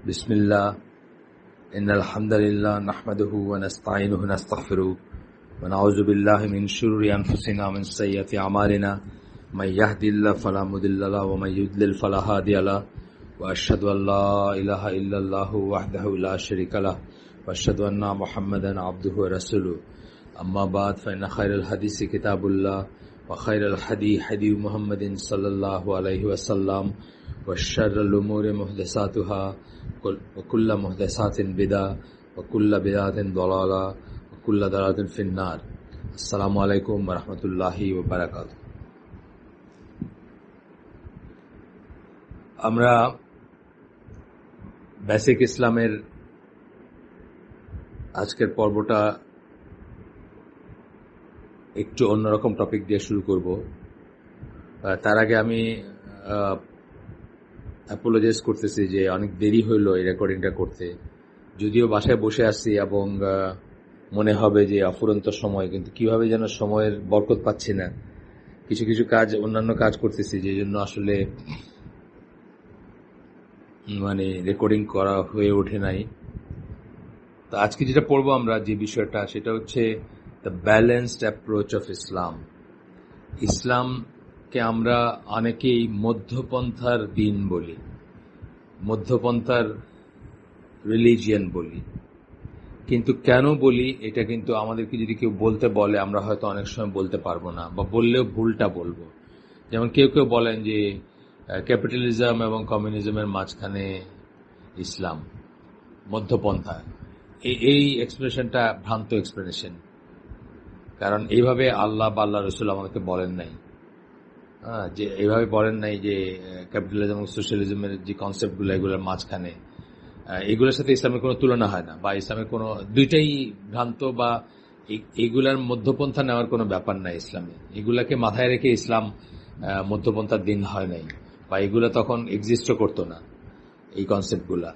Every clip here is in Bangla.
बिस्मिल्लाह इन्नल हम्दुलिल्लाह नहमदुहु व नस्तईनुहु व नस्तगफिरुहु व नऊज़ु बिल्लाहि मिन शुरूरि अनफुसिना व मिन सय्यिआति अमालिना मन यहदिल्लाहु फला मुदिल्ल लहु व मन युद्लिल फला हादिय लहु व अशहदु अन ला इलाहा इल्लल्लाहु वहदहु ला शरीका लहु व अशहदु अन्ना मुहम्मदन अब्दुहु व रसूलुहु अम्मा बाद फइन्न खैरल हदीसि किताबुल्लाह व खैरल हदी हदी मुहम्मदिन सल्लल्लाहु अलैहि वसल्लम व शर्रुल उमूरि मुहदसातुहा व कुल्लु मुहदसातिन बिदअ व कुल्लु बिदअतिन दलाला व कुल्लु दलालातिन फिन्नार। अस्सलामु अलैकुम व रहमतुल्लाहि व बाराकातुहू। আমরা বেসিক ইসলামের আজকের পর্বটা একটু অন্যরকম টপিক দিয়ে শুরু করব। তার আগে আমি অ্যাপোলোজাইজ করতেছি যে অনেক দেরি হইল এই রেকর্ডিংটা করতে, যদিও বাসায় বসে আছি এবং মনে হবে যে অফুরন্ত সময়, কিন্তু কিভাবে যেন সময়ের বরকত পাচ্ছি না। কিছু কিছু কাজ, অন্যান্য কাজ করতেছি, যে জন্য আসলে রেকর্ডিং করা হয়ে ওঠে নাই। তো আজকে যেটা পড়বো আমরা, যে বিষয়টা, সেটা হচ্ছে the balanced approach of Islam. ইসলামকে আমরা অনেকেই মধ্যপন্থার দিন বলি, মধ্যপন্থার রিলিজিয়ান বলি। কিন্তু কেন বলি এটা কিন্তু আমাদেরকে যদি কেউ বলতে বলে, আমরা হয়তো অনেক সময় বলতে পারবো না, বা বললেও ভুলটা বলবো। যেমন কেউ কেউ বলেন যে ক্যাপিটালিজম এবং কমিউনিজমের মাঝখানে ইসলাম, মধ্যপন্থা। এই এক্সপ্রেশনটা ভ্রান্ত এক্সপ্লেনেশন, কারণ এইভাবে আল্লাহ বা আল্লাহ রসুল আমাদেরকে বলেন নাই। যে এইভাবে বলেন নাই যে ক্যাপিটালিজম এবং সোশ্যালিজমের যে কনসেপ্টগুলো, এগুলোর মাঝখানে, এগুলোর সাথে ইসলামের কোনো তুলনা হয় না, বা ইসলামের কোনো, দুইটাই ভ্রান্ত, বা এইগুলার মধ্যপন্থা নেওয়ার কোনো ব্যাপার নাই ইসলামে। এগুলাকে মাথায় রেখে ইসলাম মধ্যপন্থার দিন হয় নাই, বা এগুলো তখন এক্সিস্টও করতো না, এই কনসেপ্টগুলা।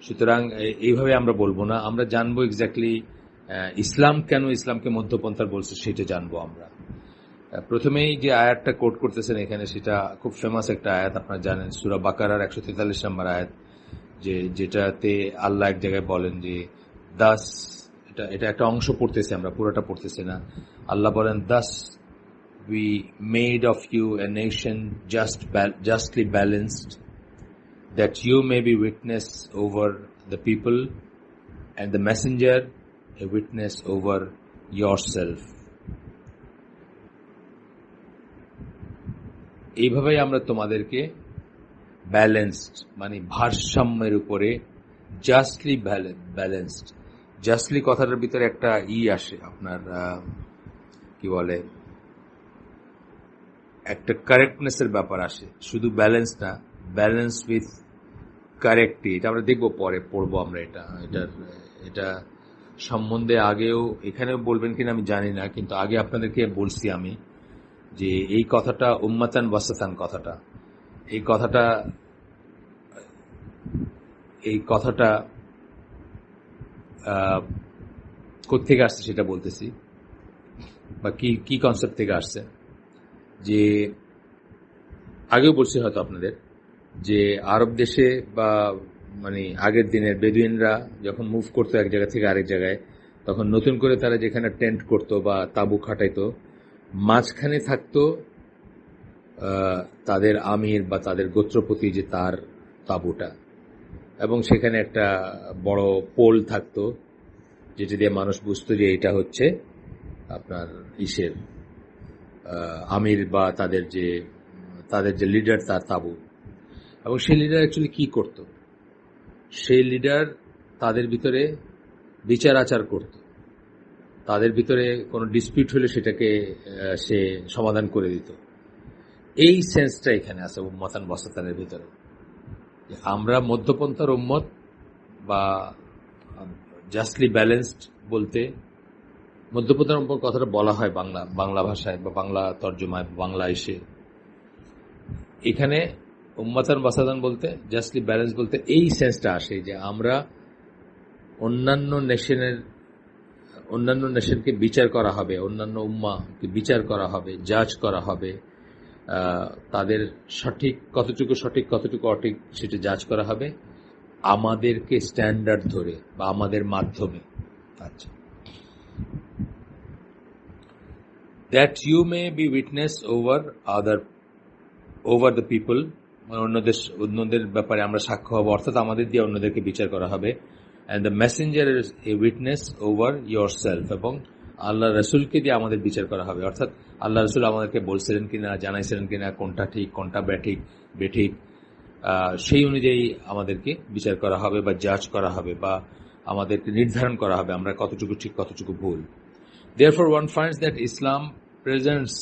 সুতরাং এইভাবে আমরা বলবো না, আমরা জানবো এক্স্যাক্টলি ইসলাম কেন ইসলামকে মধ্যপন্থার বলছে, সেটা জানবো আমরা। প্রথমেই যে আয়াতটা কোট করতেছেন এখানে, সেটা খুব ফেমাস একটা আয়াত, আপনারা জানেন, সূরা বাকারার 143 নম্বর আয়াত, যেটাতে আল্লাহ এক জায়গায় বলেন যে দাস, এটা একটা অংশ পড়তেছে, আমরা পুরোটা পড়তেছি না। আল্লাহ বলেন, Das we made of you a nation justly balanced, that you may be witness over the people, and the messenger a witness over yourself. এইভাবেই আমরা তোমাদেরকে ব্যালেন্সড, মানে ভারসাম্যের উপরে, জাস্টলি ব্যালেন্সড। জাস্টলি কথাটার ভিতরে একটা আসে, আপনার কি বলে, একটা কারেক্টনেসের ব্যাপার আসে, শুধু ব্যালেন্স না, ব্যালেন্স উইথ কারেক্ট। এটা আমরা দেখবো, পরে পড়বো আমরা। এটা সম্বন্ধে আগেও, এখানেও বলবেন কিনা আমি জানি না, কিন্তু আগে আপনাদেরকে বলছি আমি যে এই কথাটা উম্মাতান ওয়াসাতান কথাটা, এই কথাটা কোত্থেকে আসছে সেটা বলতেছি, বা কি কনসেপ্ট থেকে আসছে। যে আগেও বলছি হয়তো আপনাদের, যে আরব দেশে, বা আগের দিনের বেদুইনরা যখন মুভ করতো এক জায়গা থেকে আরেক জায়গায়, তখন নতুন করে তারা যেখানে টেন্ট করতো বা তাঁবু খাটাইতো, মাঝখানে থাকতো তাদের আমির বা তাদের গোত্রপতি, যে তার তাঁবুটা, এবং সেখানে একটা বড় পোল থাকতো, যেটা দিয়ে মানুষ বুঝতো যে এটা হচ্ছে আপনার আমির, বা তাদের যে লিডার, তার তাঁবু। এবং সেই লিডার অ্যাকচুয়ালি কি করত, সেই লিডার তাদের ভিতরে বিচার আচার করত, তাদের ভিতরে কোনো ডিসপিউট হলে সেটাকে সে সমাধান করে দিত। এই সেন্সটা এখানে আছে উম্মাতান ওয়াসাতানের ভিতরে। আমরা মধ্যপন্থার উম্মত, বা জাস্টলি ব্যালেন্সড বলতে, মধ্যপন্থার উম্মত কথাটা বলা হয় বাংলা ভাষায়, বা বাংলা তর্জমায়, বাংলা এসে এখানে উম্মাতান ওয়াসাতান বলতে, জাস্টলি ব্যালেন্স বলতে এই সেন্সটা আসে যে আমরা অন্যান্য নেশনকে বিচার করা হবে, অন্যান্য উম্মাকে বিচার করা হবে, জাজ করা হবে, তাদের সঠিক কতটুকু অঠিক সেটা জাজ করা হবে, আমাদেরকে স্ট্যান্ডার্ড ধরে বা আমাদের মাধ্যমে। আচ্ছা, that you may be witness over the people, অন্যদের ব্যাপারে আমরা সাক্ষ্য হব, অর্থাৎ আমাদের দিয়ে অন্যদেরকে বিচার করা হবে। And the Messenger is a witness over your self, এবং আল্লাহ রসুলকে দিয়ে আমাদের বিচার করা হবে, অর্থাৎ আল্লাহ রসুল আমাদেরকে বলছিলেন কিনা, জানাইছিলেন কিনা কোনটা ঠিক কোনটা বেঠিক, সেই অনুযায়ী আমাদেরকে বিচার করা হবে বা জাজ করা হবে, বা আমাদেরকে নির্ধারণ করা হবে আমরা কতটুকু ঠিক কতটুকু ভুল। Therefore, one finds that Islam presents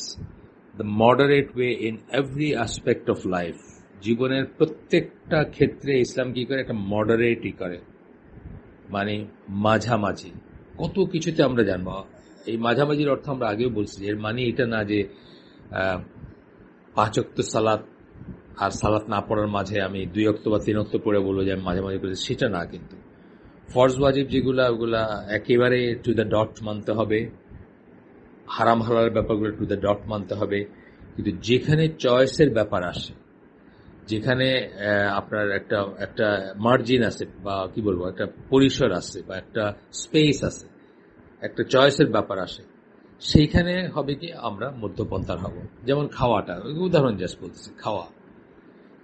the moderate way in every aspect of life. জীবনের প্রত্যেকটা ক্ষেত্রে ইসলাম কি করে, একটা মডারেটই করে, মানে মাঝামাঝি। কত কিছুতে আমরা জানবো এই মাঝামাঝির অর্থ আমরা আগেও বলছি, এর মানে এটা না যে 5 ওয়াক্ত সালাত আর সালাত না পড়ার মাঝে আমি 2 ওয়াক্ত বা 3 ওয়াক্ত পড়ে বলবো যে আমি মাঝামাঝি করেছি, সেটা না। কিন্তু ফরজ ওয়াজিব যেগুলা, ওগুলা একেবারে টু দ্য ডট মানতে হবে, হারাম হালালের ব্যাপারগুলো টু দ্য ডট মানতে হবে। কিন্তু যেখানে চয়েসের ব্যাপার আসে, যেখানে আপনার একটা মার্জিন আছে, বা কি বলবো, একটা পরিসর আছে বা একটা স্পেস আছে, একটা চয়েসের ব্যাপার আসে, সেইখানে হবে কি আমরা মধ্যপন্থার হব। যেমন খাওয়াটা, উদাহরণ জাস্ট বলতেছি,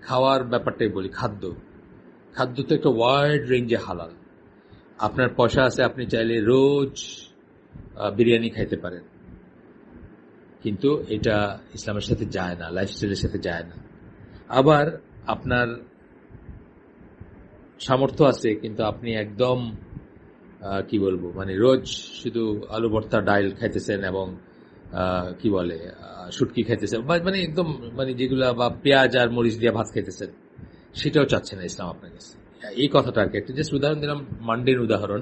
খাওয়ার ব্যাপারটাই বলি। খাদ্য তো একটা ওয়াইড রেঞ্জে হালাল। আপনার পয়সা আছে, আপনি চাইলে রোজ বিরিয়ানি খাইতে পারেন, কিন্তু এটা ইসলামের সাথে যায় না, লাইফস্টাইলের সাথে যায় না। আবার আপনার সামর্থ্য আছে, কিন্তু আপনি একদম কি বলবো, মানে রোজ শুধু আলু ভর্তা ডাইল খাইতেছেন এবং কি বলে শুটকি খাইতেছেন, মানে একদম মানে যেগুলা, বা পেঁয়াজ আর মরিচ দিয়ে ভাত খাইতেছেন, সেটাও চাচ্ছে না ইসলাম আপনার কাছে। এই কথাটা আর কি, একটা জাস্ট উদাহরণ দিলাম, মান্ডের উদাহরণ।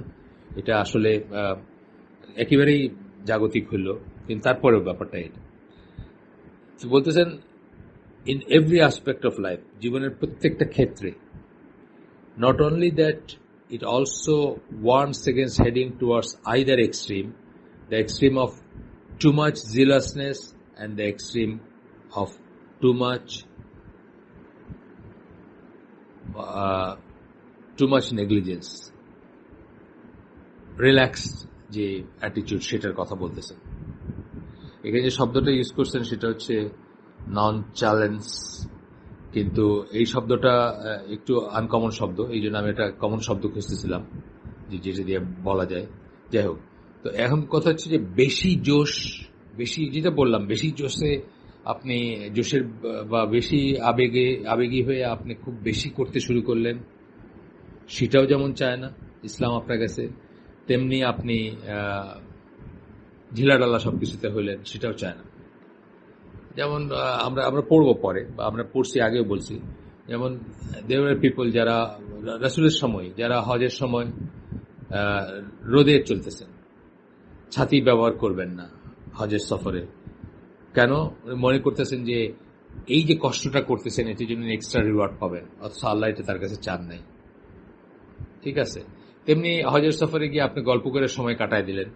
এটা আসলে একেবারেই জাগতিক হইল, কিন্তু তারপরেও ব্যাপারটা এটা বলতেছেন, in every aspect of life, জীবনের প্রত্যেকটা ক্ষেত্রে। Not only that, it also warns against heading towards either extreme, the extreme of too much zealousness and the extreme of too much negligence, relaxed যে অ্যাটিটিউড, সেটার কথা বলতেছেন। এখানে যে শব্দটা ইউজ করছেন সেটা হচ্ছে নন চ্যালেঞ্জ, কিন্তু এই শব্দটা একটু আনকমন শব্দ, এই জন্য আমি একটা কমন শব্দ খুঁজতেছিলাম যেটা দিয়ে বলা যায়। যাই হোক, তো এখন কথা হচ্ছে যে বেশি যেটা বললাম, বেশি জোশে আপনি জোশের বা বেশি আবেগী হয়ে আপনি খুব বেশি করতে শুরু করলেন, সেটাও যেমন চায় না ইসলাম আপনার কাছে, তেমনি আপনি ঢিলাঢালা সবকিছুতে হইলেন, সেটাও চায় না। যেমন আমরা পড়বো পরে, বা আমরা পড়ছি, আগেও বলছি, যেমন দেওয়ার পিপল যারা রাসূলের সময়, যারা হজের সময় রোদে চলতেছেন, ছাতি ব্যবহার করবেন না হজের সফরে। কেন? মনে করতেছেন যে এই যে কষ্টটা করতেছেন এটির জন্য এক্সট্রা রিওয়ার্ড পাবেন, অথচ আল্লাহ এটা তার কাছে চান নাই। ঠিক আছে, তেমনি হজের সফরে গিয়ে আপনি গল্প করে সময় কাটায় দিলেন।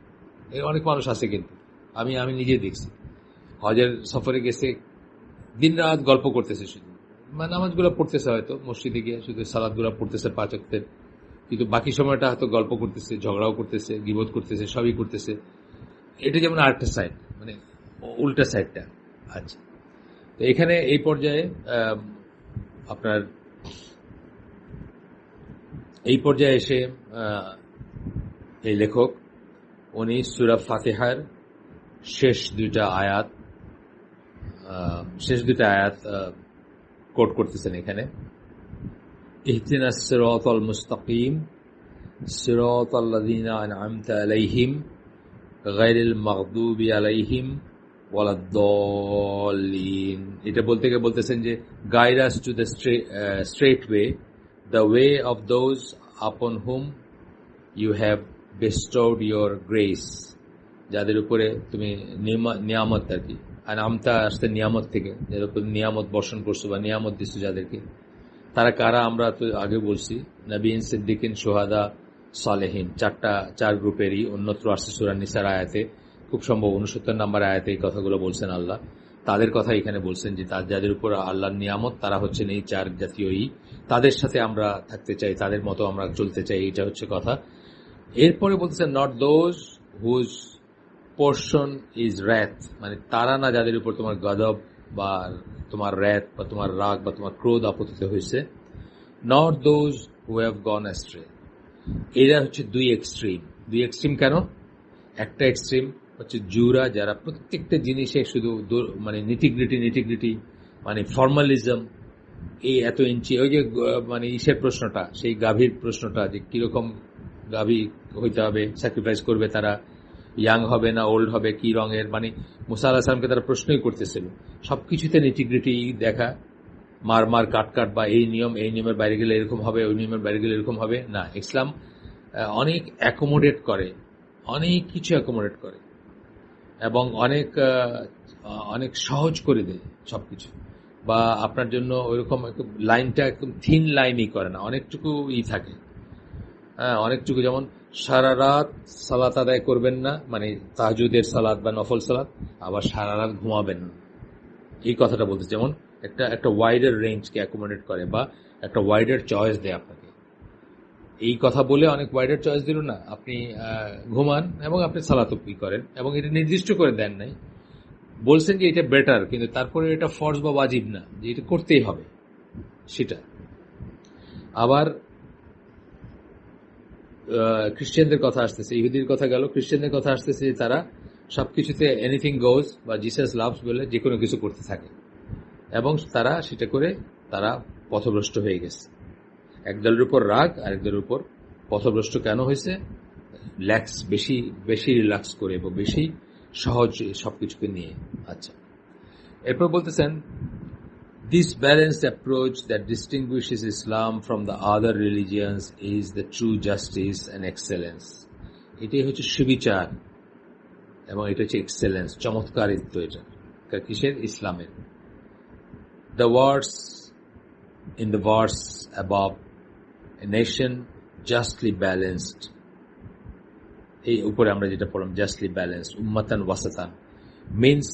অনেক মানুষ আছে, কিন্তু আমি নিজে দেখছি, হজের সফরে গেছে, দিন রাত গল্প করতেছে, শুধু মানে নামাজগুলো পড়তেছে, হয়তো মসজিদে গিয়ে শুধু সালাদগুলো পড়তেছে 5 ওয়াক্তের, কিন্তু বাকি সময়টা হয়তো গল্প করতেছে, ঝগড়াও করতেছে, গীবত করতেছে, সবই করতেছে। এটা যেমন আরেকটা সাইড, মানে উল্টা সাইডটা। আচ্ছা, তো এখানে এই পর্যায়ে আপনার এই পর্যায়ে এসে এই লেখক উনি সূরা ফাতিহার শেষ দুইটা আয়াত কোট করতেছেন এখানে। ইহদিনাস সিরাতাল মুস্তাকিম সিরাতাল্লাযীনা আন'আমতা আলাইহিম গায়রিল মাগদুবি আলাইহিম ওয়ালাদ-দাল্লিন। এটা বলতে গিয়ে বলতেছেন যে guide us to the straight way, the way of those আপন হুম ইউ হ্যাভ বেস্টোড ইয়োর গ্রেস, যাদের উপরে তুমি নিয়ামত, আর কি, আর আমতা আসতে নিয়ামত থেকে, যাদের উপর নিয়ামত বর্ষণ করছো বা নিয়ামত দিচ্ছ যাদেরকে, তারা কারা? আমরা তো আগে বলছি, নবীন, সিদ্দিকিন, শুহাদা, সালেহিন, চার গ্রুপেরই অন্যত্র আসছে সূরা নিসার আয়াতে, খুব সম্ভব 69 নম্বর আয়াতে এই কথাগুলো বলছেন আল্লাহ। তাদের কথা এখানে বলছেন যে যাদের উপর আল্লাহর নিয়ামত তারা হচ্ছেন এই চার জাতীয়ই, তাদের সাথে আমরা থাকতে চাই, তাদের মতো আমরা চলতে চাই, এটা হচ্ছে কথা। এরপরে বলতেছেন not those whose portion is wrath, মানে তারা না যাদের উপর তোমার গদব বা তোমার র্যাথ বা তোমার রাগ বা তোমার ক্রোধ আপতিত হয়েছে, not those who have gone ashtray. এরা হচ্ছে দুই এক্সট্রিম কেন? একটা এক্সট্রিম হচ্ছে জুরা, যারা প্রত্যেকটা জিনিসে শুধু মানে নিটিগ্রিটি মানে ফর্মালিজম, এই এত ইঞ্চি, ওই যে মানে ইসের প্রশ্নটা, সেই গাভীর প্রশ্নটা যে কিরকম গাভী হইতে হবে, স্যাক্রিফাইস করবে তারা, ইয়াং হবে না ওল্ড হবে, কি রঙের, মানে মুসা আলাহিস সালামকে তারা প্রশ্নই করতেছিল। সবকিছুতে নিটিগ্রিটি দেখা, মার কাট বা এই নিয়মের বাইরে গেলে এরকম হবে, ওই নিয়মের বাইরে গেলে এরকম হবে না। ইসলাম অনেক অ্যাকোমোডেট করে, অনেক কিছু অ্যাকোমোডেট করে এবং অনেক সহজ করে দেয় সবকিছু, বা আপনার জন্য ওইরকম লাইনটা একদম থিন লাইনই করে না, অনেকটুকু থাকে। হ্যাঁ, অনেকটুকু, যেমন সারা রাত সালাত আদায় করবেন না, মানে তাহাজ্জুদের সালাত বা নফল সালাত, আবার সারা রাত ঘুমাবেন না, এই কথাটা বলতে, যেমন একটা ওয়াইডার রেঞ্জকে অ্যাকোমোডেট করে বা একটা ওয়াইডার চয়েস দেয় আপনাকে। এই কথা বলে অনেক ওয়াইডার চয়েস দিল না, আপনি ঘুমান এবং আপনি সালাত করেন, এবং এটা নির্দিষ্ট করে দেন নাই, বলছেন যে এটা বেটার, কিন্তু তারপরে এটা ফরজ বা ওয়াজিব না যে এটা করতেই হবে সেটা। আবার খ্রিস্টানদের কথা আসতেছে, ইহুদির কথা গেল, খ্রিস্টানদের কথা আসতেছে যে তারা সবকিছুতে এনিথিং গোজ বা জিসাস লাভস বলে যে কোনো কিছু করতে থাকে, এবং তারা সেটা করে তারা পথভ্রষ্ট হয়ে গেছে। এক দলের উপর রাগ, আরেক দলের উপর পথভ্রষ্ট কেন হয়েছে? বেশি রিল্যাক্স করে এবং বেশি সহজ সবকিছুকে নিয়ে। আচ্ছা, এরপর বলতেছেন this balanced approach that distinguishes Islam from the other religions is the true justice and excellence. এটাই হচ্ছে সুবিচার এবং এটা হচ্ছে এক্সেলেন্স, চমৎকারিত্ব। এটা কিসের? ইসলামের। The words in the verse above, a nation justly balanced, এই উপরে আমরা যেটা পড়লাম justly balanced, ummatan wasatan, means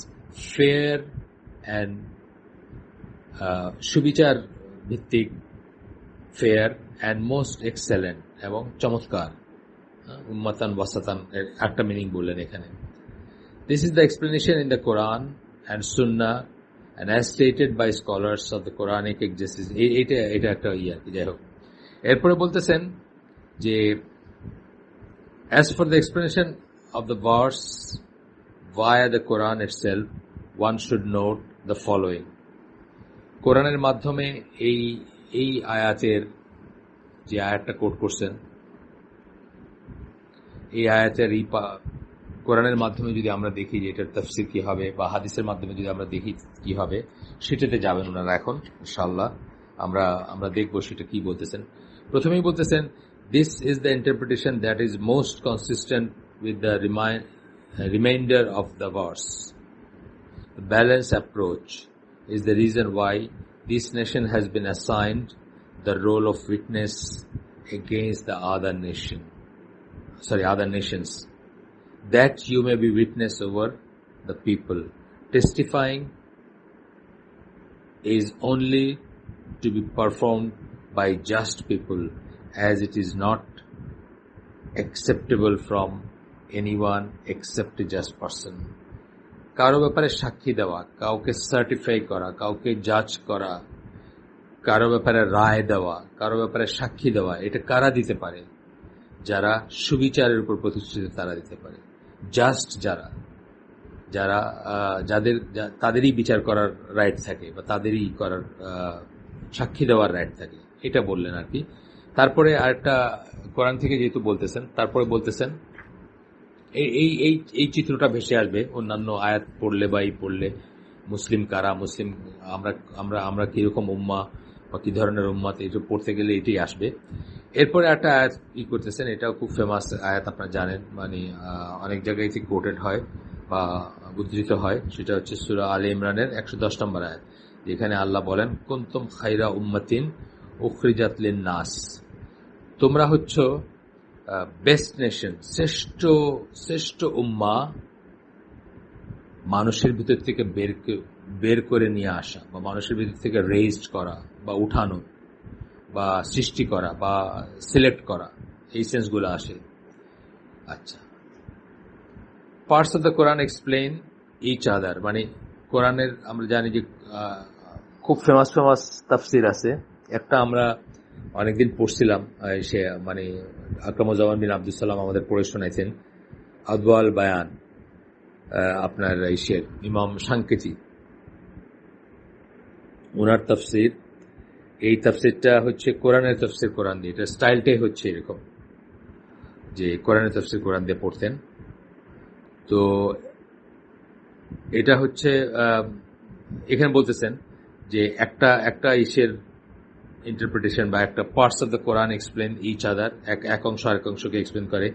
fair and সুবিচার ভিত্তিক, ফেয়ার অ্যান্ড মোস্ট এক্সেলেন্ট এবং চমৎকার। উম্মাতান ওয়াসাতান এর একটা মিনিং বললেন এখানে। This is the explanation in the Quran and Sunnah and as stated by scholars of the Quranic exegesis. এটা একটা আর কি, যাই হোক। এরপরে বলতেছেন যে as for the explanation of the verse via the Quran itself, one should note the following. কোরআনের মাধ্যমে এই আয়াতের যে আয়াতটা কোট করছেন, এই আয়াতের কোরআনের মাধ্যমে যদি আমরা দেখি যে এটার তাফসীর কি হবে, বা হাদিসের মাধ্যমে যদি আমরা দেখি কি হবে, সেটাতে যাবেন ওনারা এখন ইনশাআল্লাহ। আমরা দেখব সেটা কি বলতেছেন। প্রথমেই বলতেছেন, this is the interpretation that is most consistent with the reminder of the verse. The balance approach is the reason why this nation has been assigned the role of witness against the other nations, that you may be witness over the people. Testifying is only to be performed by just people, as it is not acceptable from anyone except a just person. কারো ব্যাপারে সাক্ষী দেওয়া, কাউকে সার্টিফাই করা, কাউকে জাজ করা, কারো ব্যাপারে রায় দেওয়া, কারো ব্যাপারে সাক্ষী দেওয়া, এটা কারা দিতে পারে? যারা সুবিচারের উপর প্রতিষ্ঠিত তারা দিতে পারে। জাস্ট তাদেরই বিচার করার রাইট থাকে, বা তাদেরই করার সাক্ষী দেওয়ার রাইট থাকে, এটা বললেন আর কি। তারপরে আরেকটা কোরআন থেকে যেহেতু বলতেছেন, তারপরে বলতেছেন এই চিত্রটা ভেসে আসবে অন্যান্য আয়াত পড়লে বা পড়লে, মুসলিম কারা, মুসলিম আমরা কিরকম উম্মা বা কি ধরনের উম্মাত, এটা পড়তে গেলে এটাই আসবে। এরপরে একটা আয়াত করতেছেন, এটাও খুব ফেমাস আয়াত, আপনারা জানেন, মানে অনেক জায়গায় কোটেড হয় বা উদ্ধৃত হয়। সেটা হচ্ছে সূরা আলে ইমরানের 110 নম্বর আয়াত, যেখানে আল্লাহ বলেন, কুনতুম খাইরা উম্মাতিন উখরিজাত লিন-নাস, তোমরা হচ্ছ বেস্ট নেশন, শ্রেষ্ঠ উম্মা, মানুষের ভিতর থেকে বের করে নিয়ে আসা বা মানুষের ভিতর থেকে রেইজড করা বা উঠানো বা সৃষ্টি করা বা সিলেক্ট করা, এই সেন্সগুলো আসে। আচ্ছা, parts of the Quran explain each other, মানে কোরআনের আমরা জানি যে খুব ফেমাস ফেমাস তাফসির আছে। একটা আমরা অনেকদিন পড়ছিলাম, সে মানে আকরামুজ্জামান বিন আব্দুল সালাম আমাদের পড়ে শোনাইছেন, আদওয়াল বায়ান, আপনার ইসের ইমাম সাংকেতি, ওনার তাফসির। এই তাফসিরটা হচ্ছে কোরআনের তাফসির কোরআন দিয়ে, এটা স্টাইলটাই হচ্ছে এরকম যে কোরআনের তাফসির কোরআন দিয়ে পড়তেন। তো এটা হচ্ছে এখানে বলতেছেন যে একটা একটা ইসের ইন্টারপ্রিটেশন বা একটা parts of the Quran explain each other, এক অংশ আরেক অংশকে এক্সপ্লেন করে।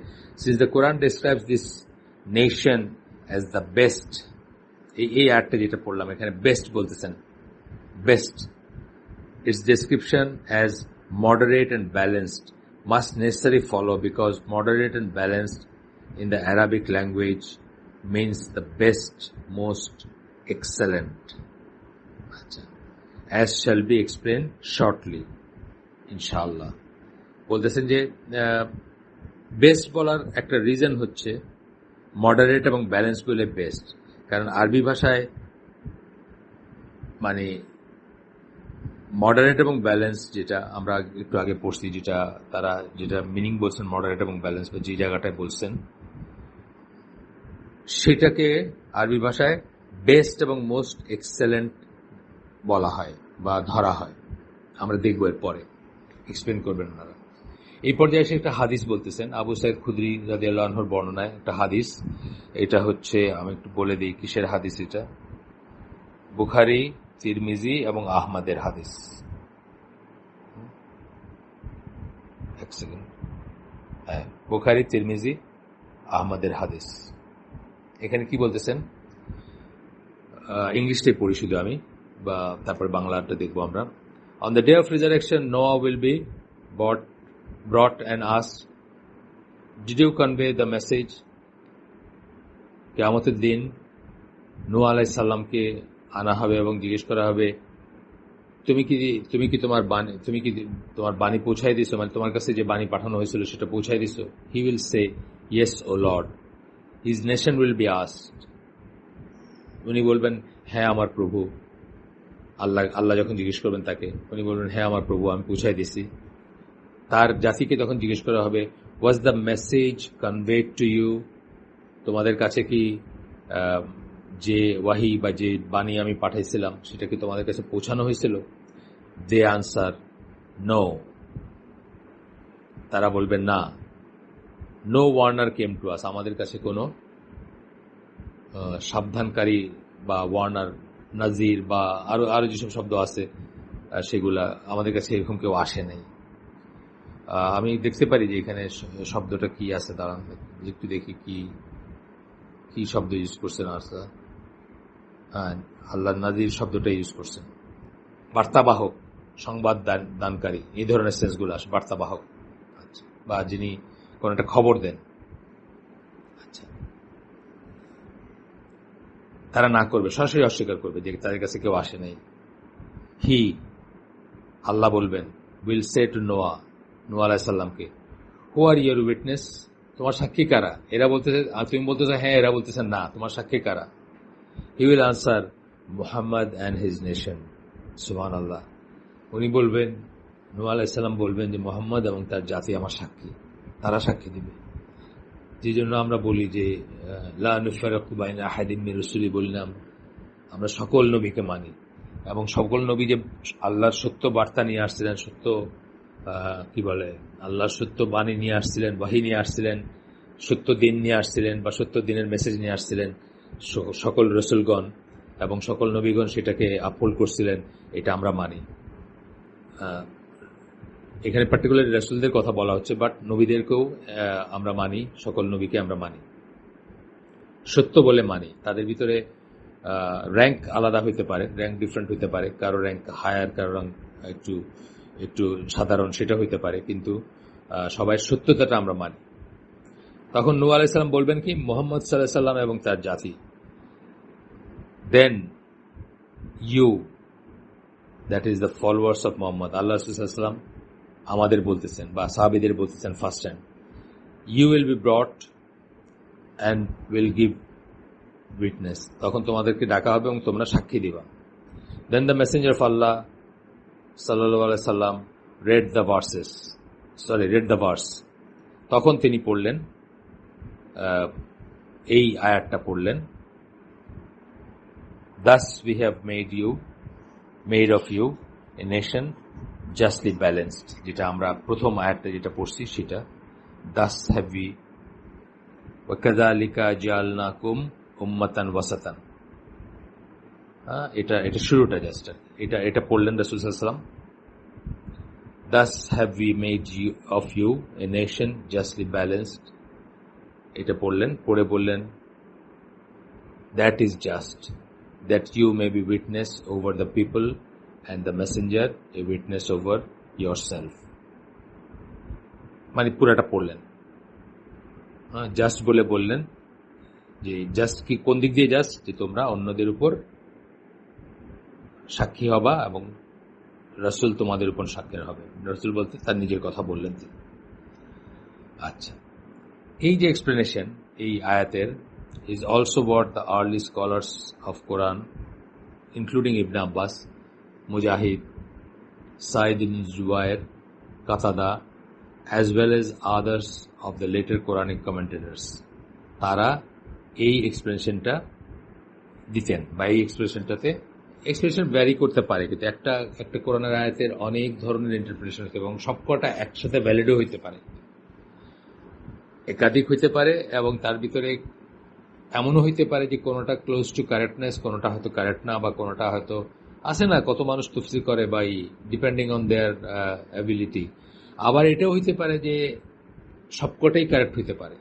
Since the Quran describes this nation as the best, এই আয়াতটা যেটা পড়লাম এখানে বেস্ট বলতেছেন, best, its description as moderate and balanced must necessarily follow, because moderate and balanced in the Arabic language means the best, most excellent, as shall be explained shortly inshallah. বলতেছেন যে বেস্ট বলার একটা রিজন হচ্ছে মডারেট এবং ব্যালেন্স বলে বেস্ট, কারণ আরবি ভাষায় মানে মডারেট এবং ব্যালেন্স যেটা আমরা একটু আগে পড়ছি, যেটা মিনিং বলছেন মডারেট এবং ব্যালেন্স বা যে জায়গাটায় বলছেন, সেটাকে আরবি ভাষায় বেস্ট এবং মোস্ট এক্সেলেন্ট বলা হয় বা ধরা হয়। আমরা দেখব এর পরে, এক্সপ্লেন করবেন ওনারা। এই পর্যায়ে এসে একটা হাদিস বলতেছেন, আবু সাইদ খুদরি রাদিয়াল্লাহু আনহুর বর্ণনায় একটা হাদিস। এটা হচ্ছে, আমি একটু বলে দিই কিসের হাদিস এটা, বুখারী, তিরমিজি এবং আহমদের হাদিস। এক সেকেন্ড, হ্যাঁ, বুখারী, তিরমিজি, আহমদের হাদিস। এখানে কি বলতেছেন, ইংলিশটাই পড়ি শুধু আমি, বা তারপরে বাংলাটা দেখবো আমরা। On the day of resurrection, Noah will be brought and asked, did you convey the message? কিয়ামতের দিন নূহ আলাইহিস সালামকে আনা হবে এবং জিজ্ঞেস করা হবে, তুমি কি তোমার বাণী পৌঁছায় দিছো, মানে তোমার কাছে যে বাণী পাঠানো হয়েছিল সেটা পৌঁছায় দিছো? He will say, yes, O Lord. His nation will be asked. উনি বলবেন, হ্যাঁ আমার প্রভু। আল্লাহ যখন জিজ্ঞেস করবেন তাকে, উনি বলবেন, হ্যাঁ আমার প্রভু, আমি পৌঁছায় দিছি। তার জাতিকে তখন জিজ্ঞেস করা হবে, was the message conveyed to you? তোমাদের কাছে কি যে ওয়াহি বা যে বাণী আমি পাঠাইছিলাম সেটা কি তোমাদের কাছে পৌঁছানো হয়েছিল? দে আনসার নো, তারা বলবেন না। No warner came to us, আমাদের কাছে কোনো সাবধানকারী বা ওয়ার্নার, নাজির বা আরো যেসব শব্দ আছে সেগুলা আমাদের কাছে এরকম কেউ আসে নাই। আমি দেখতে পারি যে এখানে শব্দটা কি আছে, দাঁড়ান একটু দেখি কি শব্দ ইউজ করছেন। হ্যাঁ, আল্লাহ নাজির শব্দটা ইউজ করছেন। বার্তাবাহক, সংবাদ দানকারী, এই ধরনের সেন্সগুলো আসে, বার্তাবাহক বা যিনি কোন একটা খবর দেন। আচ্ছা, তারা না করবে, সরাসরি অস্বীকার করবে যে তাদের কাছে কেউ আসে নাই। হি, আল্লাহ বলবেন, উইল সে টু নোয়া, নূহ আলাইহিস সালামকে, হু আর ইউর উইটনেস? তোমার সাক্ষী কারা? এরা বলতেছে, তুমি বলতেছো হ্যাঁ, এরা বলতেছেন না, তোমার সাক্ষী কারা? He will answer, Muhammad and his nation. সুবহানাল্লাহ। উনি বলবেন, নূহ আলাইহিস সালাম বলবেন যে মুহাম্মদ এবং তার জাতি আমার সাক্ষী, তারা সাক্ষী দিবে। যে জন্য আমরা বলি যে লা নুফারিকু বাইনা আহাদিন মির রুসুলি, বললাম আমরা সকল নবীকে মানি, এবং সকল নবী যে আল্লাহর সত্য বার্তা নিয়ে আসছিলেন, সত্য কি বলে, আল্লাহর সত্য বাণী নিয়ে আসছিলেন, ওয়াহী নিয়ে আসছিলেন, সত্য দিন নিয়ে আসছিলেন বা সত্য দিনের মেসেজ নিয়ে আসছিলেন সকল রসুলগণ, এবং সকল নবীগণ সেটাকে আপহোল্ড করছিলেন, এটা আমরা মানি। এখানে পার্টিকুলার রাসূলদের কথা বলা হচ্ছে, বাট নবীদেরকেও আমরা মানি, সকল নবীকে আমরা মানি, সত্য বলে মানি। তাদের ভিতরে র্যাঙ্ক আলাদা হইতে পারে, র্যাঙ্ক ডিফারেন্ট হইতে পারে, কারো র্যাঙ্ক হায়ার, কারো র্যাঙ্ক একটু সাধারণ, সেটা হইতে পারে, কিন্তু সবাই সত্যতাটা আমরা মানি। তখন নূহ আলাইহিস সালাম বলবেন কি, মুহাম্মদ সাল্লাল্লাহু আলাইহি সাল্লাম এবং তার জাতি। Then you, that is the followers of Muhammad, Allah রাসূল সাল্লাল্লাহু আলাইহি ওয়াসাল্লাম আমাদের বলতেছেন বা সাহাবীদের বলতেছেন first time, you will be brought and will give witness, তখন তোমাদেরকে ডাকা হবে এবং তোমরা সাক্ষী দিবা। Then the messenger of Allah সাল্লাল্লাহু আলাইহি সাল্লাম read the verse, তখন তিনি পড়লেন, এই আয়াতটা পড়লেন, thus we have made of you a nation justly balanced, যেটা আমরা প্রথম আয়াতটা যেটা পড়ছি সেটা, thus have we wa kadhalika ja'alnakum ummatan wasatan, এটা শুরুটা জাস্ট, এটা পড়লেন রাসূল সাল্লাল্লাহু আলাইহি ওয়াসাল্লাম, thus have we made of you a nation justly balanced, এটা পড়লেন, পড়ে বললেন, that is just, that you may be witness over the people and the messenger a witness over yourself, মানে পুরাটা পড়লেন, জাস্ট বলে বললেন যে জাস্ট কি কোন দিক দিয়ে, জাস্ট যে তোমরা অন্যদের উপর সাক্ষী হবা এবং রাসূল তোমাদের উপর সাক্ষী হবে। রাসূল বলতে তার নিজের কথা বললেন তিনি। আচ্ছা, এই যে এক্সপ্লেনেশন এই আয়াতের is also what the early scholars of Quran, including Ibn Abbas, Mujahid, Sa'id ibn Jubair, Qatada, as well as others of the later Quranic commentators, তারা এই এক্সপ্লেনেশনটা দিতেন বা এই এক্সপ্রেশন ভ্যারি করতে পারে, কিন্তু একটা কোরআনের আয়াতের অনেক ধরনের ইন্টারপ্রিটেশন হতে এবং সবকটা একসাথে ভ্যালিডও হইতে পারে, একাধিক হইতে পারে, এবং তার ভিতরে এমনও হইতে পারে যে কোনোটা ক্লোজ টু কারেক্টনেস, কোনোটা হয়তো কারেক্ট না, বা কোনোটা হয়তো আসে না, কত মানুষ তাফসীর করে বা ডিপেন্ডিং অন দেয়ার অ্যাবিলিটি। আবার এটাও হইতে পারে যে সবকটাই কারেক্ট হইতে পারে।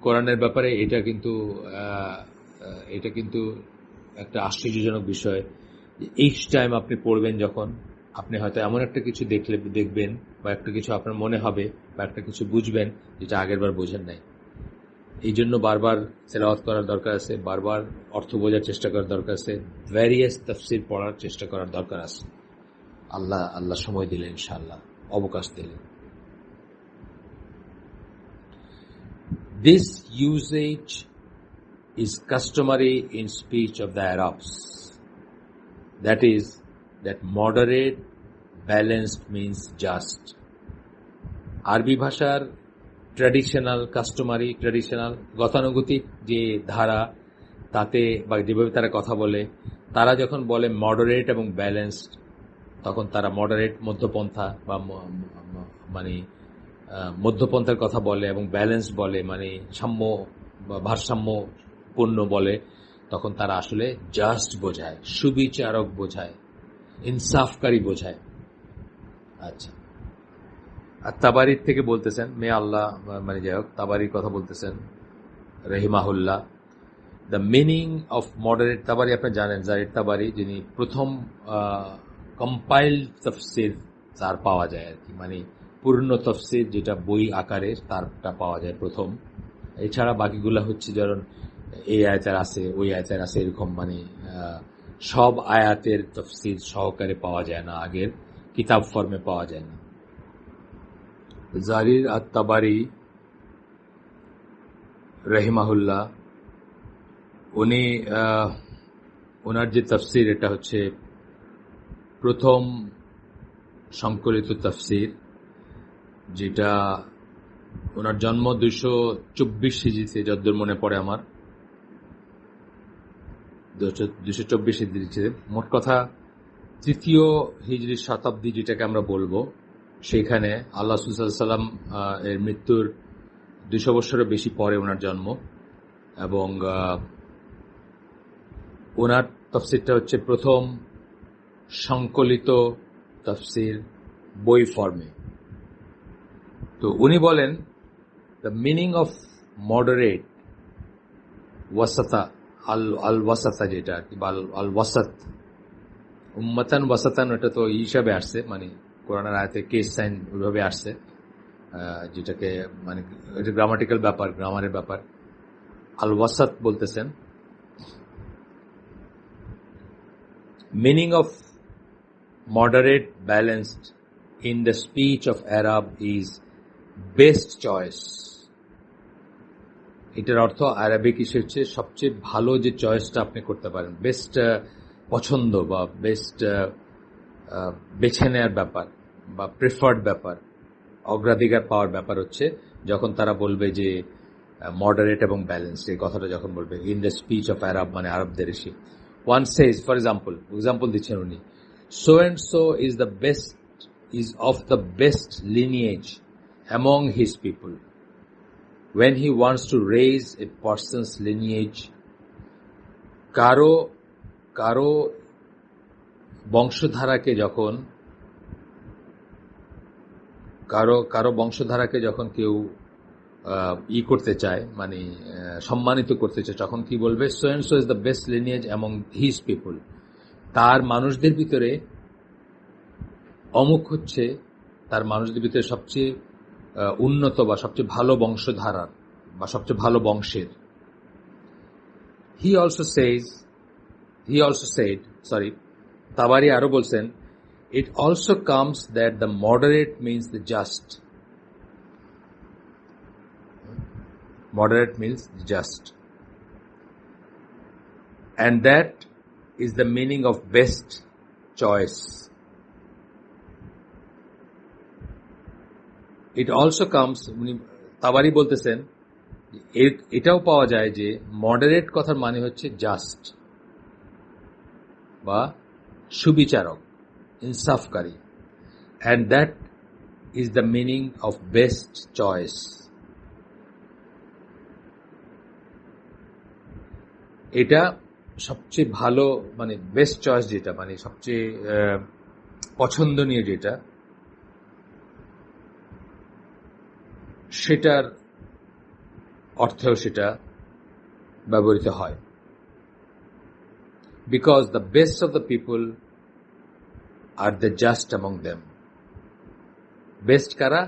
কোরআনের ব্যাপারে এটা কিন্তু একটা আশ্চর্যজনক বিষয়। ইচ টাইম আপনি পড়বেন, যখন আপনি হয়তো এমন একটা কিছু দেখবেন বা একটা কিছু আপনার মনে হবে বা একটা কিছু বুঝবেন যেটা আগের বার বোঝেন নাই। এই জন্য বারবার তেলাওয়াত করার দরকার আছে, বারবার অর্থ বোঝার চেষ্টা করার দরকার আছে, ভ্যারিয়াস তাফসীর পড়ার চেষ্টা করার দরকার আছে। আল্লাহ সময় দিলেন, ইনশাআল্লাহ অবকাশ দিলেন। This usage is customary in speech of the Arabs. That is, that moderate, balanced means just. আরবি ভাষার ট্র্যাডিশনাল গতানুগতিক যে ধারা, তাতে বা যেভাবে তারা কথা বলে, তারা যখন বলে মডারেট এবং ব্যালেন্সড, তখন তারা মডারেট মধ্যপন্থা বা মানে মধ্যপন্থার কথা বলে, এবং ব্যালেন্স বলে মানে সাম্য বা ভারসাম্যপূর্ণ বলে, তখন তারা আসলে জাস্ট বোঝায়, সুবিচারক বোঝায়, ইনসাফকারী বোঝায়। আচ্ছা, আর তাবারির থেকে বলতেছেন, মে আল্লাহ মানে যাই হোক, তাবারির কথা বলতেছেন রহিমাহুল্লাহ, দ্য মিনিং অফ মডারেট। তাবারি আপনি জানেন, জারির তাবারি, যিনি প্রথম কম্পাইল্ড তাফসির তার পাওয়া যায় আর কি, মানে পূর্ণ তাফসির যেটা বই আকারে তারটা পাওয়া যায় প্রথম। এছাড়া বাকিগুলা হচ্ছে যেমন এই আয়াতের আছে, ওই আয়াতের আছে, এরকম মানে সব আয়াতের তাফসির সহকারে পাওয়া যায় না, আগের কিতাব ফর্মে পাওয়া যায় না। জারির আত-তাবারি রহিমাহুল্লাহ, উনি ওনার যে তাফসির, এটা হচ্ছে প্রথম সংকলিত তাফসির, যেটা ওনার জন্ম 224 হিজরিতে, যতদূর মনে পড়ে আমার 224 হিজরিতে। মোট কথা তৃতীয় হিজরির শতাব্দী যেটাকে আমরা বলবো, সেখানে আল্লাহ রাসূল সাল্লাল্লাহু আলাইহি ওয়াসাল্লাম এর মৃত্যুর 200 বছরের বেশি পরে ওনার জন্ম, এবং ওনার তাফসিরটা হচ্ছে প্রথম সংকলিত তাফসির বই ফর্মে। তো উনি বলেন, দ্য মিনিং অফ মডারেট ওয়াসাতা, আল ওয়াসাতা যেটা আর কি, বা আল ওয়াসাত, উম্মাতান ওয়াসাতান, এটা তো হিসাবে আসছে, মানে কোরআনের আয়াতে কেস সাইন ওইভাবে আসছে, যেটাকে মানে এটা গ্রামাটিক্যাল ব্যাপার, গ্রামারের ব্যাপার। আল ওয়াসাত বলতেছেন Meaning of moderate, balanced in the speech of Arab is best choice. এটার অর্থ আরবিক ইসে হচ্ছে সবচেয়ে ভালো যে চয়েসটা আপনি করতে পারেন, বেস্ট পছন্দ বা বেস্ট বেছে নেওয়ার ব্যাপার বা প্রেফার্ড ব্যাপার, অগ্রাধিকার পাওয়ার ব্যাপার হচ্ছে যখন তারা বলবে যে মডারেট এবং ব্যালেন্সড, এই কথাটা যখন বলবে ইন দ্য স্পিচ অফ আরব, মানে আরবদের এসে। ওয়ান সেজ, ফর এক্সাম্পল দিচ্ছেন উনি, so and so is of the best lineage among his people. When he wants to raise a person's lineage, কারো বংশধারাকে যখন কেউ করতে চায়, মানে সম্মানিত করতে চায়, তখন কি বলবে? so and so is the best lineage among his people. তার মানুষদের ভিতরে অমুক হচ্ছে তার মানুষদের ভিতরে সবচেয়ে উন্নত বা সবচেয়ে ভালো বংশধারার বা সবচেয়ে ভালো বংশের। He also said, তাবারি আরো বলছেন, it also comes that the moderate means the just. Moderate means just. And that is the meaning of best choice. It also comes, তাবারি বলতেছেন, এটাও পাওয়া যায় যে মডারেট কথার মানে হচ্ছে জাস্ট বা সুবিচারক, ইনসাফকারী, and that is the meaning of best choice. এটা সবচেয়ে ভালো, মানে বেস্ট চয়েস যেটা, মানে সবচেয়ে পছন্দনীয় যেটা, সেটার অর্থেও সেটা ব্যবহৃত হয়। Because the best of the people are the just among them. Best কারা?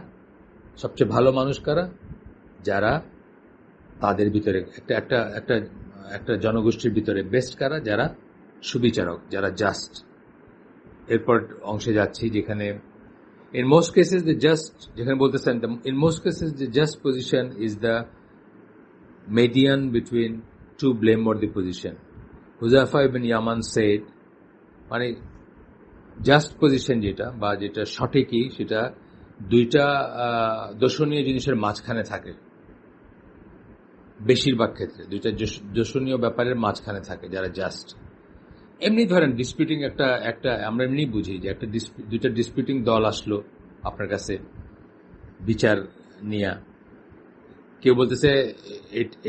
সবচেয়ে ভালো মানুষ কারা? যারা তাদের ভিতরে একটা জনগোষ্ঠীর ভিতরে বেস্ট কারা? যারা সুবিচারক, যারা জাস্ট। এরপর অংশে যাচ্ছি যেখানে in most cases the just, যেখানে বলতেছেন in most cases the just position is the median between two blameworthy position. Huzaifa ibn Yaman said, মানে জাস্ট পজিশন যেটা বা যেটা সঠিকই, সেটা দুইটা দোষণীয় জিনিসের মাঝখানে থাকে, বেশিরভাগ ক্ষেত্রে দুইটা দোষণীয় ব্যাপারের মাঝখানে থাকে যারা জাস্ট। এমনি ধরেন ডিসপিউটিং একটা আমরা এমনি বুঝি যে দুইটা ডিসপিউটিং দল আসলো আপনার কাছে বিচার নিয়ে, কেউ বলতেছে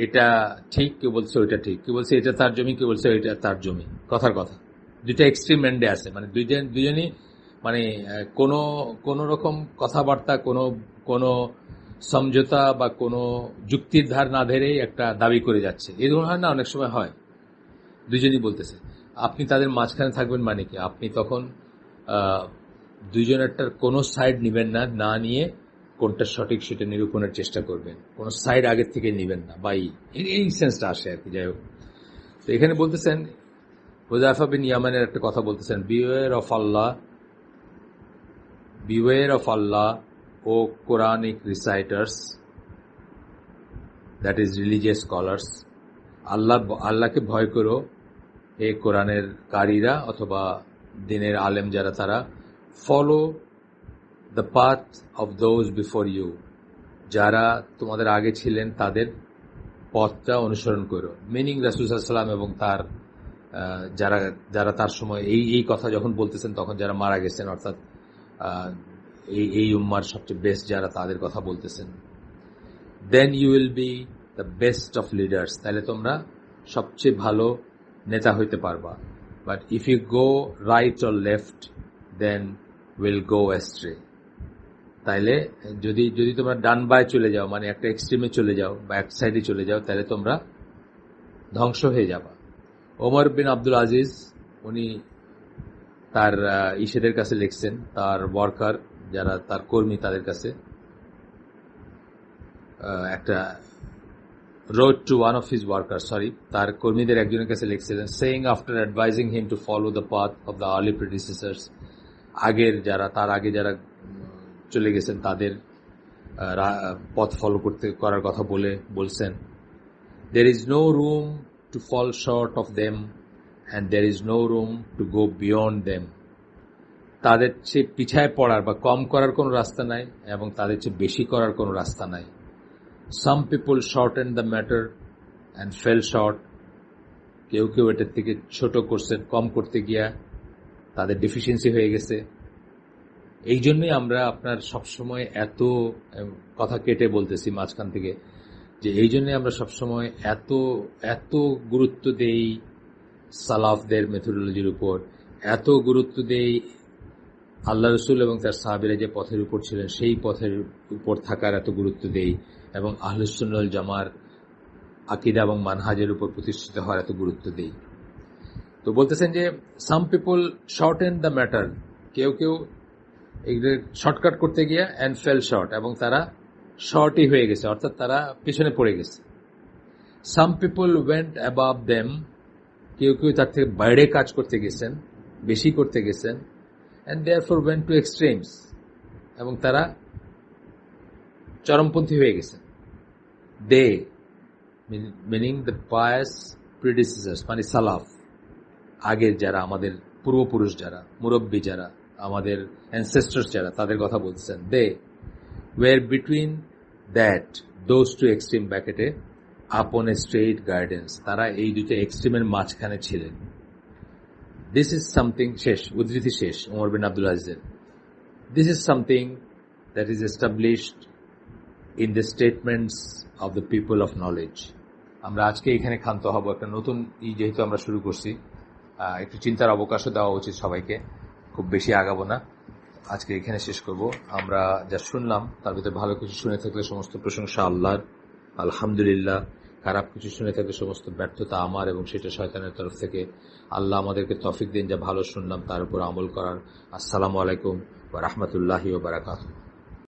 এটা ঠিক, কেউ বলছে ওইটা ঠিক, কেউ বলছে এটা তার জমি, কেউ বলছে এটা তার জমি। কথার কথা, দুইটা এক্সট্রিম এন্ডে আছে, মানে দুজনই মানে কোনো রকম কথাবার্তা, কোনো সমঝোতা বা কোনো যুক্তির ধার না ধরেই একটা দাবি করে যাচ্ছে। এই ধরনের হয় না, অনেক সময় হয়, দুজনই বলতেছে। আপনি তাদের মাঝখানে থাকবেন মানে কি? আপনি তখন দুইজনেরটার কোনো সাইড নিবেন না, না নিয়ে কোনটা সঠিক সেটা নিরূপণের চেষ্টা করবেন, কোনো সাইড আগের থেকে নিবেন না, বা এই সেন্সটা আসে আর কি। যাই হোক, তো এখানে বলতেছেন হুযায়ফা বিন ইয়ামানের একটা কথা বলতেছেন, beware of Allah o Quranic reciters, that is religious scholars. আল্লাহকে ভয় করো হে কোরআনের কারীরা অথবা দিনের আলেম যারা, তারা follow the path of those before you, যারা তোমাদের আগে ছিলেন তাদের পথটা অনুসরণ করো। মিনিং রাসূল সাল্লাল্লাহু আলাইহি ওয়াসাল্লাম এবং তার যারা তার সময় এই কথা যখন বলতেছেন তখন যারা মারা গেছেন, অর্থাৎ এই উম্মার সবচেয়ে বেস্ট যারা, তাদের কথা বলতেছেন। Then you will be the best of leaders, তাহলে তোমরা সবচেয়ে ভালো নেতা হইতে পারবা। But if you go right or left then will go astray, তাইলে যদি তোমরা ডান বায় চলে যাও, মানে একটা এক্সট্রিমে চলে যাও বা এক সাইডে চলে যাও, তাহলে তোমরা ধ্বংস হয়ে যাবা। ওমর বিন আব্দুল আজিজ, উনি তার ইসেদের কাছে লিখছেন, তার ওয়ার্কার যারা, তার কর্মী, তাদের কাছে একটা wrote to one of his workers, তার কর্মীদের একজনের কাছে লিখছিলেন, saying after advising him to follow the path of the early predecessors, তার আগে যারা চলে গেছেন তাদের পথ ফলো করার কথা বলছেন, there is no room to fall short of them and there is no room to go beyond them. তাদের চেয়ে পিছায় পড়ার বা কম করার কোনো রাস্তা নাই এবং তাদের চেয়ে বেশি করার কোনো রাস্তা নাই. Some people shortened the matter and fell short. কেউ এটার থেকে ছোট করছেন, কম করতে গিয়া তাদের ডেফিসিয়েন্সি হয়ে গেছে. এই জন্যই আমরা আপনার সবসময় এত কথা কেটে বলতেছি মাঝখান থেকে, যে এই জন্যই আমরা সবসময় এত গুরুত্ব দেই সালাফদের মেথোডোলজির উপর, এত গুরুত্ব দেই আল্লাহ রসুল এবং তার সাহাবীরা যে পথের উপর ছিলেন সেই পথের উপর থাকার এত গুরুত্ব দেই, এবং আহলুস সুন্নাহ ওয়াল জামার আকীদা এবং মানহাজের উপর প্রতিষ্ঠিত হওয়ার এত গুরুত্ব দেই. তো বলতেছেন যে some people shorten the matter, কেউ এগুলো শর্টকাট করতে গিয়ে অ্যান্ড ফেল শর্ট, এবং তারা শর্টই হয়ে গেছে, অর্থাৎ তারা পিছনে পড়ে গেছে. Some people went above them, কেউ তার থেকে বাইরে কাজ করতে গেছেন, বেশি করতে গেছেন, and therefore went to extremes, এবং তারা চরমপন্থী হয়ে গেছে. দে মিনিং দ্য পায়াস প্রিডিসেসর্স, মানে সালাফ, আগের যারা আমাদের পূর্বপুরুষ, যারা মুরব্বী, যারা আমাদের অ্যানসেস্টার্স যারা, তাদের কথা বলছেন. They were between that those two extreme ব্যাকেটে আপন এ স্ট্রেইট গাইডেন্স, তারা এই দুটো এক্সট্রিমের মাঝখানে ছিলেন. দিস ইজ সামথিং, শেষ উদ্ধৃতি শেষ ওমর বিন আব্দুল আজিজের, this is something that is established in the statements of the people of knowledge. আমরা আজকে এখানে ক্ষান্ত হব. একটা নতুন যেহেতু আমরা শুরু করছি, একটু চিন্তার অবকাশও দেওয়া উচিত সবাইকে, খুব বেশি আগাবো না, আজকে এখানে শেষ করব. আমরা যা শুনলাম তার ভিতরে ভালো কিছু শুনে থাকলে সমস্ত প্রশংসা আল্লাহর, আলহামদুলিল্লাহ. খারাপ কিছু শুনে থাকলে সমস্ত ব্যর্থতা আমার এবং সেটা শয়তানের তরফ থেকে. আল্লাহ আমাদেরকে তৌফিক দিন যা ভালো শুনলাম তার উপর আমল করার. আসসালামু আলাইকুম ওয়া রাহমাতুল্লাহি ওয়া বারাকাতুহু.